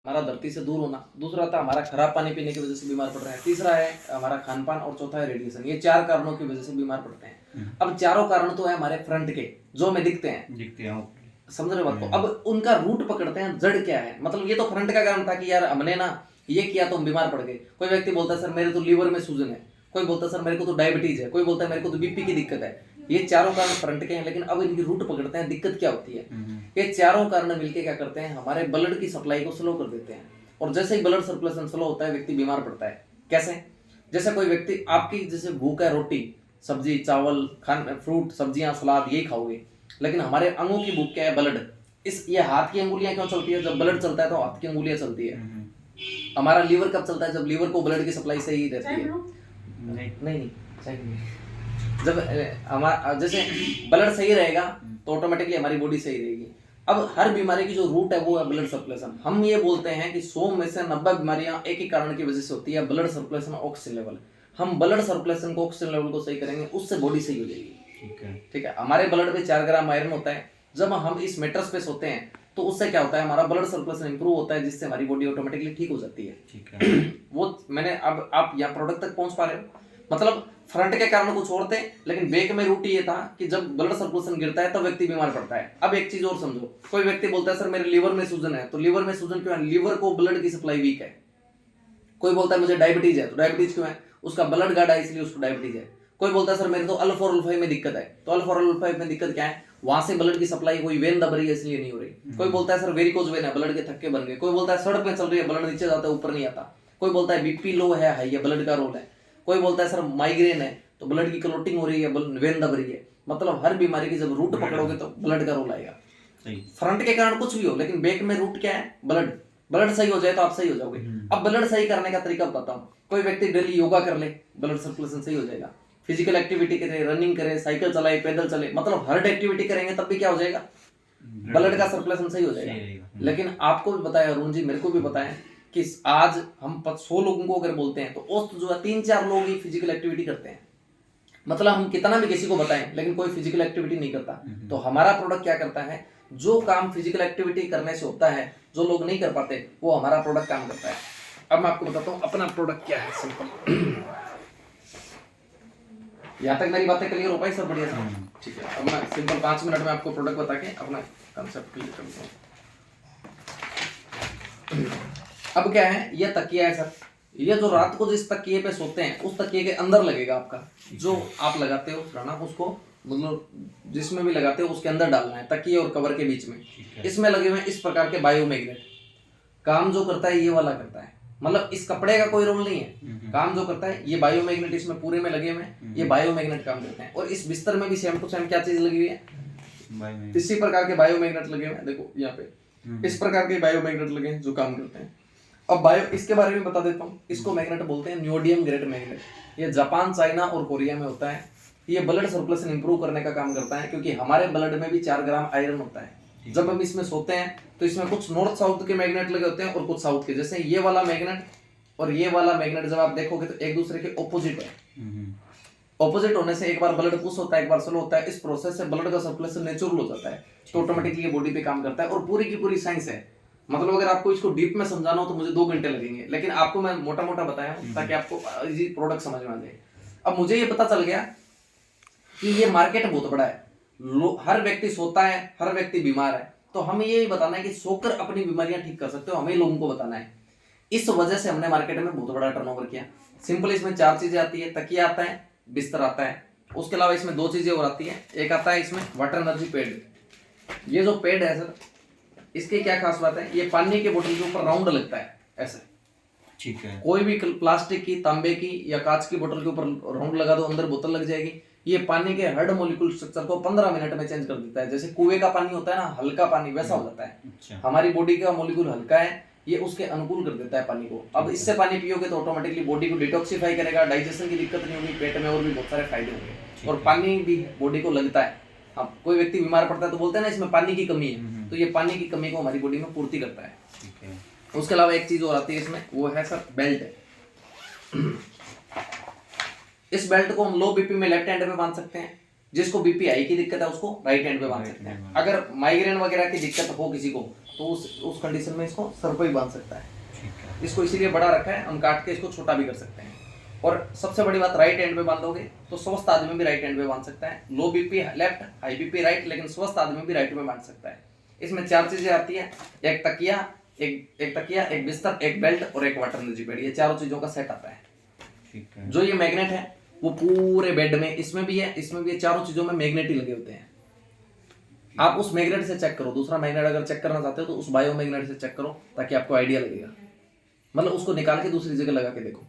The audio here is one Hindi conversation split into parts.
हमारा धरती से दूर होना, दूसरा था हमारा खराब पानी पीने की वजह से बीमार पड़ रहे हैं, तीसरा है हमारा खान पान और चौथा है रेडिएशन। ये 4 कारणों की वजह से बीमार पड़ते हैं। अब चारों कारण तो है हमारे फ्रंट के जो हमें दिखते हैं, समझ रहे हो बात को। अब उनका रूट पकड़ते हैं, जड़ क्या है। मतलब ये तो फ्रंट का कारण था कि यार हमने ना ये किया तो हम बीमार पड़ गए। कोई व्यक्ति बोलता है सर मेरे तो लीवर में सूजन है, कोई बोलता है सर मेरे को तो डायबिटीज है, कोई बोलता है मेरे को तो बीपी की दिक्कत है। ये चारों कारण फ्रंट के हैं, लेकिन अब इनकी रूट पकड़ते हैं, दिक्कत क्या होती है। ये चारों कारण मिलके क्या करते हैं, हमारे ब्लड की सप्लाई को स्लो कर देते हैं। और जैसे ही ब्लड सर्कुलेशन स्लो होता है, व्यक्ति बीमार पड़ता है। कैसे? जैसे कोई व्यक्ति आपकी जैसे भूख है, रोटी सब्जी चावल खान फ्रूट सब्जियां सलाद यही खाओगे, लेकिन हमारे अंगों की भूख क्या है, ब्लड। इस ये हाथ की अंगुलियां क्यों चलती है? जब ब्लड चलता है तो हाथ की अंगुलियां चलती है। हमारा लीवर कब चलता है? जब लीवर को ब्लड की सप्लाई सही रहती है। नहीं जब हमारा जैसे ब्लड सही रहेगा तो ऑटोमेटिकली हमारी बॉडी सही रहेगी। अब हर बीमारी की जो रूट है वो है ब्लड सर्कुलेशन। हम ये बोलते हैं कि 100 में से 90 बीमारियां एक ही कारण की वजह से होती है, ब्लड सर्कुलेशन ऑक्सीजन लेवल। हम ब्लड सर्कुलेशन को ऑक्सीजन लेवल को सही करेंगे, उससे बॉडी सही हो जाएगी। ठीक है। हमारे ब्लड में 4 ग्राम आयरन होता है। जब हम इस मेटर्स पे सोते हैं तो उससे क्या होता है, हमारा ब्लड सर्कुलेशन इंप्रूव होता है, जिससे हमारी बॉडी ऑटोमेटिकली ठीक हो जाती है। ठीक है। वो मैंने अब आप यहाँ प्रोडक्ट तक पहुंच पा रहे हो। मतलब फ्रंट के कारण को छोड़ते हैं, लेकिन बैक में रूट ये था कि जब ब्लड सर्कुलेशन गिरता है तो व्यक्ति बीमार पड़ता है। अब एक चीज और समझो, कोई व्यक्ति बोलता है सर मेरे लीवर में सूजन है, तो लीवर में सूजन क्यों है? लीवर को ब्लड की सप्लाई वीक है। कोई बोलता है मुझे डायबिटीज है, तो डायबिटीज क्यों है? उसका ब्लड गाढ़ा है, इसलिए उसको डायबिटीज है। कोई बोलता है सर मेरे तो अल्फा और अल्फा में दिक्कत है, तो अल्फा और अल्फा में दिक्कत क्या है? वहां से ब्लड की सप्लाई कोई वेन दब रही है इसलिए नहीं हो रही। कोई बोलता है सर वेरिकोज वेन है, ब्लड के थक्के बन गए। कोई बोलता है सड़क में चल रही है, ब्लड नीचे जाता है ऊपर नहीं आता। कोई बोलता है बीपी लो है, हाई है, ब्लड का रोल है। कोई बोलता है सर माइग्रेन है तो ब्लड की क्लोटिंग हो रही है, वेन दब रही है। मतलब हर बीमारी की जब रूट पकड़ोगे तो ब्लड का रोल आएगा। फ्रंट के कारण कुछ भी हो, लेकिन बैक में रूट क्या है? ब्लड। ब्लड सही हो जाए तो आप सही हो जाओगे। अब ब्लड सही करने का तरीका बताता हूँ। कोई व्यक्ति डेली योगा कर ले, ब्लड सर्कुलेशन सही हो जाएगा। फिजिकल एक्टिविटी करे, रनिंग करे, साइकिल चलाए, पैदल चले, मतलब हर एक्टिविटी करेंगे तब भी क्या हो जाएगा? ब्लड का सर्कुलेशन सही हो जाएगा। लेकिन आपको भी बताया अरुण जी, मेरे को भी बताया कि आज हम 100 लोगों को अगर बोलते हैं तो औसत जो है 3-4 लोग ही फिजिकल एक्टिविटी करते हैं। मतलब हम कितना भी किसी को बताएं, लेकिन कोई फिजिकल एक्टिविटी नहीं करता। तो हमारा प्रोडक्ट क्या करता है, जो काम फिजिकल एक्टिविटी करने से होता है, जो लोग नहीं कर पाते, वो हमारा प्रोडक्ट काम करता है। अब मैं आपको बताता हूँ अपना प्रोडक्ट क्या है। सिंपल यहाँ तक मेरी बातें क्लियर हो पाई सर? बढ़िया सर, ठीक है। अब मैं सिंपल 5 मिनट में आपको प्रोडक्ट बता के अपना कंसेप्ट क्लियर करता हूँ। अब क्या है, ये तकिया है सर। ये जो रात को जिस तकिए पे सोते हैं उस तकिए के अंदर लगेगा आपका, जो आप लगाते हो खाना, उसको मतलब जिसमें भी लगाते हो उसके अंदर डालना है, तकिए और कवर के बीच में। इसमें लगे हुए इस प्रकार के बायोमैग्नेट। काम जो करता है ये वाला करता है, मतलब इस कपड़े का कोई रोल नहीं है। काम जो करता है ये बायोमैग्नेट इसमें पूरे में लगे हुए हैं, ये बायोमैग्नेट काम करते हैं। और इस बिस्तर में भी सेम टू सेम क्या चीज लगी हुई है? इसी प्रकार के बायोमैग्नेट लगे हुए हैं। देखो यहाँ पे इस प्रकार के बायोमैग्नेट लगे हैं जो काम करते हैं। अब बायो इसके बारे में बता देता हूँ। इसको मैग्नेट बोलते हैं न्योडियम ग्रेड मैग्नेट। ये जापान, चाइना और कोरिया में होता है। ये ब्लड सर्कुलेशन इंप्रूव करने का काम करता है, क्योंकि हमारे ब्लड में भी 4 ग्राम आयरन होता है। जब हम इसमें सोते हैं तो इसमें कुछ नॉर्थ साउथ के मैग्नेट लगे होते हैं और कुछ साउथ के। जैसे ये वाला मैग्नेट और ये वाला मैग्नेट जब आप देखोगे तो एक दूसरे के ऑपोजिट है। ऑपोजिट होने से एक बार ब्लड पुश होता है, एक बार स्लो होता है। इस प्रोसेस से ब्लड का सर्कुलेशन नेचुरल हो जाता है, तो ऑटोमेटिकली ये बॉडी पे काम करता है। और पूरी की पूरी साइंस है। मतलब अगर आपको इसको डीप में समझाना हो तो मुझे 2 घंटे लगेंगे, लेकिन आपको मैं मोटा मोटा बताया ताकि आपको इजी प्रोडक्ट समझ में आ जाए। अब मुझे ये पता चल गया कि ये मार्केट बहुत बड़ा है, हर व्यक्ति सोता है, हर व्यक्ति बीमार है। तो हमें ये बताना है कि सोकर अपनी बीमारियां ठीक कर सकते हो, हमें लोगों को बताना है। इस वजह से हमने मार्केट में बहुत बड़ा टर्नओवर किया। सिंपल इसमें 4 चीजें आती है। तकिया आता है, बिस्तर आता है, उसके अलावा इसमें 2 चीजें और आती है। एक आता है इसमें वाटर एनर्जी पैड। ये जो पैड है सर, इसकी क्या खास बात है, ये पानी के बोतल के ऊपर राउंड लगता है ऐसे। ठीक है। कोई भी प्लास्टिक की, तांबे की या कांच की बोतल के ऊपर राउंड लगा दो, अंदर बोतल लग जाएगी। ये पानी के हर मॉलिक्यूल स्ट्रक्चर को 15 मिनट में चेंज कर देता है। जैसे कुएं का पानी होता है ना, हल्का पानी, वैसा हो जाता है। अच्छा। हमारी बॉडी का मॉलिक्यूल हल्का है, ये उसके अनुकूल कर देता है पानी को। अब इससे पानी पियोगे तो ऑटोमेटिकली बॉडी को डिटॉक्सिफाई करेगा, डाइजेशन की दिक्कत नहीं होगी, पेट में और भी बहुत सारे फायदे होंगे। और पानी भी बॉडी को लगता है। अब कोई व्यक्ति बीमार पड़ता है तो बोलते हैं ना इसमें पानी की कमी है, तो ये पानी की कमी को हमारी बॉडी में पूर्ति करता है। ठीक है। उसके अलावा एक चीज और आती है इसमें, वो है सर बेल्ट। इस बेल्ट को हम लो बीपी में लेफ्ट हैंड में बांध सकते हैं, जिसको बीपी हाई की दिक्कत है उसको राइट हैंड पे बांध सकते हैं। अगर माइग्रेन वगैरह की दिक्कत हो किसी को तो उस कंडीशन में इसको सर पे भी बांध सकता है। इसको इसीलिए बड़ा रखा है, हम काट के इसको छोटा भी कर सकते हैं। और सबसे बड़ी बात, राइट हैंड पे बांधोगे तो स्वस्थ आदमी भी राइट हैंड पे बांध सकता है। लो BP left, high BP right, लेकिन स्वस्थ आदमी भी राइट में बांध सकता है। इसमें 4 चीजें आती है, एक तकिया, एक बिस्तर, एक बेल्ट और एक वाटर एनर्जी पैड। ये चारों चीजों का सेट आता है। ठीक है। जो ये मैग्नेट है वो पूरे बेड में, इसमें भी है, इसमें भी है, चारों चीजों में मैग्नेट ही लगे होते हैं। आप उस मैग्नेट से चेक करो, दूसरा मैग्नेट अगर चेक करना चाहते हो तो उस बायो मैग्नेट से चेक करो, ताकि आपको आइडिया लगेगा। मतलब उसको निकाल के दूसरी जगह लगा के देखो।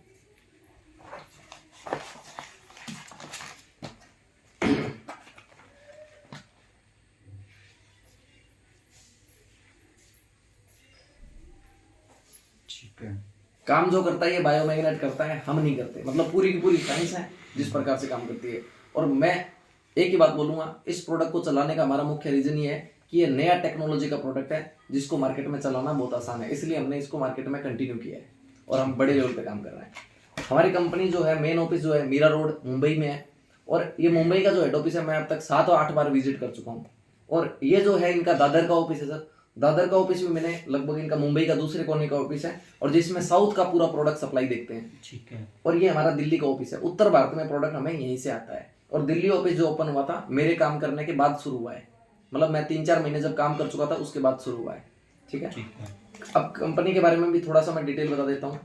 काम जो करता है ये बायोमैग्नेट करता है, हम नहीं करते। मतलब पूरी की पूरी साइंस है जिस प्रकार से काम करती है। और मैं एक ही बात बोलूंगा, इस प्रोडक्ट को चलाने का हमारा मुख्य रीजन ये है कि ये नया टेक्नोलॉजी का प्रोडक्ट है जिसको मार्केट में चलाना बहुत आसान है, इसलिए हमने इसको मार्केट में कंटिन्यू किया है और हम बड़े लेवल पे काम कर रहे हैं। हमारी कंपनी जो है, मेन ऑफिस जो है मीरा रोड मुंबई में है, और ये मुंबई का जो हेड ऑफिस है मैं अब तक 7 और 8 बार विजिट कर चुका हूँ। और ये जो है इनका दादर का ऑफिस है सर, दादर का ऑफिस में मैंने लगभग, इनका मुंबई का दूसरे कोने का ऑफिस है, और जिसमें साउथ का पूरा प्रोडक्ट सप्लाई देखते हैं। ठीक है। और ये हमारा दिल्ली का ऑफिस है, उत्तर भारत में प्रोडक्ट हमें यहीं से आता है। और दिल्ली ऑफिस जो ओपन हुआ था मेरे काम करने के बाद शुरू हुआ है, मतलब मैं 3-4 महीने जब काम कर चुका था उसके बाद शुरू हुआ है। ठीक है। अब कंपनी के बारे में भी थोड़ा सा मैं डिटेल बता देता हूँ।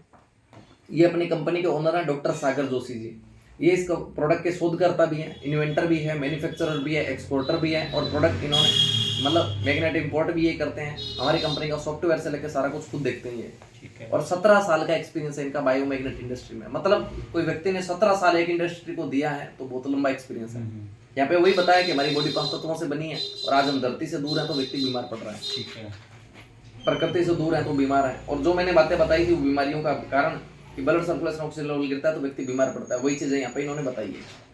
ये अपनी कंपनी के ओनर है डॉक्टर सागर जोशी जी। ये इस प्रोडक्ट के शोधकर्ता भी हैं, इन्वेंटर भी है, मैन्युफैक्चरर भी है, एक्सपोर्टर भी है, और प्रोडक्ट इन्होंने मतलब मैग्नेट इंपोर्ट भी ये करते हैं। हमारी कंपनी का सॉफ्टवेयर से लेकर सारा कुछ खुद देखते हैं ये। और 17 साल का एक्सपीरियंस है इनका बायोमैग्नेट इंडस्ट्री में। मतलब कोई व्यक्ति ने 17 साल एक इंडस्ट्री को दिया है तो बहुत लंबा एक्सपीरियंस है। यहाँ पे वही बताया कि हमारी बॉडी 5 तत्वों से बनी है, और आज हम धरती से दूर हैं तो व्यक्ति बीमार पड़ रहा है। ठीक है। प्रकृति से दूर है तो बीमार है। और जो मैंने बातें बताई थी वो बीमारियों का कारण कि ब्लड सर्कुलेशन ऑक्सीजन लेवल गिरता है तो व्यक्ति बीमार पड़ता है, वही चीजें यहाँ पे इन्होंने बताई है।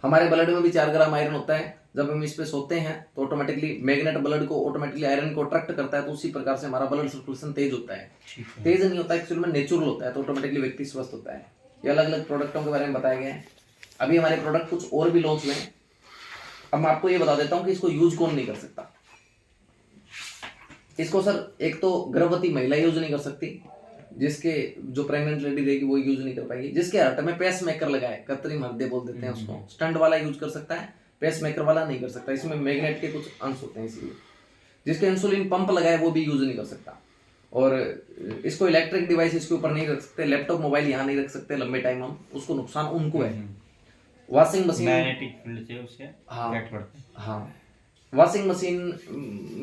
हमारे ब्लड में भी 4 ग्राम आयरन होता है। जब हम इस पे सोते हैं तो ऑटोमेटिकली मैग्नेट ब्लड को ऑटोमेटिकली आयरन को अट्रैक्ट करता है, तो उसी प्रकार से हमारा ब्लड सर्कुलेशन तेज होता है। तेज नहीं होता एक्चुअली में, नेचुरल होता है, तो ऑटोमेटिकली व्यक्ति स्वस्थ होता है। ये अलग अलग प्रोडक्टों के बारे में बताया गया है। अभी हमारे प्रोडक्ट कुछ और भी लॉन्च हुए हैं। अब मैं आपको ये बता देता हूँ कि इसको यूज कौन नहीं कर सकता। इसको सर एक तो गर्भवती महिला यूज नहीं कर सकती, जिसके जो प्रेग्नेंट लेडी रहेगी वो यूज नहीं कर पाएगी। जिसके हार्ट में पेस मेकर लगा है, कृत्रिम हृदय बोल देते हैं उसको, स्टंट वाला यूज कर सकता है, पेस मेकर वाला नहीं कर सकता। इसमें मैग्नेट के कुछ अंश होते हैं इसलिए। जिसके इंसुलिन पंप लगा है वो भी यूज नहीं कर सकता। और इसको इलेक्ट्रिक डिवाइस इसके ऊपर नहीं रख सकते, लैपटॉप मोबाइल यहाँ नहीं रख सकते लंबे टाइम हम, उसको नुकसान उनको है। वॉशिंग मशीन, मैग्नेटिक फील्ड से उससे इफेक्ट पड़ता है। हाँ, वॉशिंग मशीन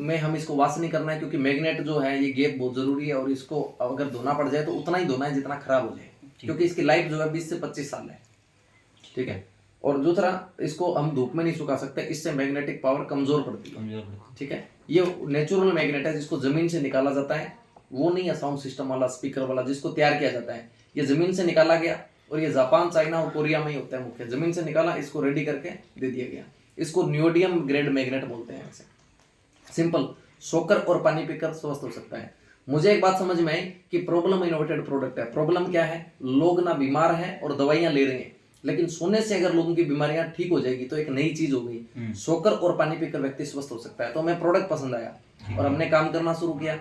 में हम इसको वॉश नहीं करना है, क्योंकि मैग्नेट जो है ये गैप बहुत जरूरी है, और इसको अगर धोना पड़ जाए तो उतना ही धोना है जितना खराब हो जाए, क्योंकि इसकी लाइफ जो है 20 से 25 साल है। ठीक है। और दूसरा, इसको हम धूप में नहीं सुखा सकते, इससे मैग्नेटिक पावर कमजोर पड़ती है। ठीक है। ये नेचुरल मैग्नेट है जिसको जमीन से निकाला जाता है, वो नहीं है साउंड सिस्टम वाला, स्पीकर वाला जिसको तैयार किया जाता है। ये जमीन से निकाला गया, और ये जापान, चाइना और कोरिया में ही होता है मुख्य। जमीन से निकाला, इसको रेडी करके दे दिया गया। इसको नियोडियम ग्रेड मैग्नेट बोलते हैं। ऐसे सिंपल, सोकर और पानी पीकर स्वस्थ हो सकता है। मुझे एक बात समझ में आई कि प्रॉब्लम इनोवेटेड प्रोडक्ट है। प्रॉब्लम क्या है? लोग ना बीमार हैं और दवाइयां ले रहे हैं, लेकिन सोने से अगर लोगों की बीमारियां ठीक हो जाएगी तो एक नई चीज हो गई। सोकर और पानी पीकर व्यक्ति स्वस्थ हो सकता है। तो हमें प्रोडक्ट पसंद आया और हमने काम करना शुरू किया।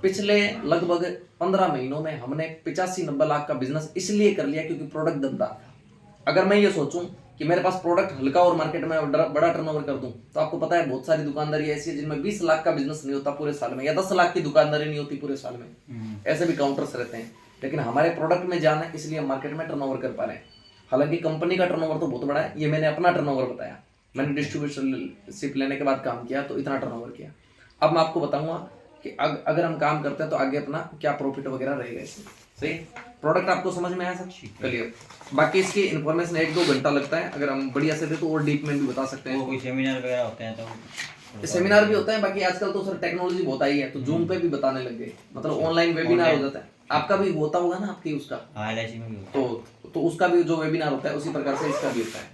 पिछले लगभग 15 महीनों में हमने 85-90 लाख का बिजनेस इसलिए कर लिया क्योंकि प्रोडक्ट दमदार था। अगर मैं ये सोचूं कि मेरे पास प्रोडक्ट हल्का और मार्केट में बड़ा टर्नओवर कर दूं, तो आपको पता है बहुत सारी दुकानदारी ऐसी है जिनमें 20 लाख का बिजनेस नहीं होता पूरे साल में, या 10 लाख की दुकानदारी नहीं होती पूरे साल में। ऐसे भी काउंटर्स रहते हैं, लेकिन हमारे प्रोडक्ट में जाना है इसलिए हम मार्केट में टर्नओवर कर पा रहे हैं। हालांकि कंपनी का टर्नओवर तो बहुत बड़ा है, ये मैंने अपना टर्नओवर बताया। मैंने डिस्ट्रीब्यूटरशिप लेने के बाद काम किया तो इतना टर्नओवर किया। अब मैं आपको बताऊंगा कि अगर हम काम करते हैं तो आगे अपना क्या प्रॉफिट वगैरह रहेगा इसमें। सही, प्रोडक्ट आपको समझ में आया सर? चलिए, बाकी इसकी इन्फॉर्मेशन 1-2 घंटा लगता है, अगर हम बढ़िया से दे तो और डीप में भी बता सकते हैं। कोई सेमिनार वगैरह होते हैं तो सेमिनार भी होता है। बाकी आजकल तो सर टेक्नोलॉजी बहुत आई है, तो जूम पे भी बताने लग गए, मतलब ऑनलाइन वेबिनार हो जाता है। आपका भी होता होगा ना, आपकी उसका LIC में भी तो उसका भी जो वेबिनार होता है उसी प्रकार से इसका भी होता है।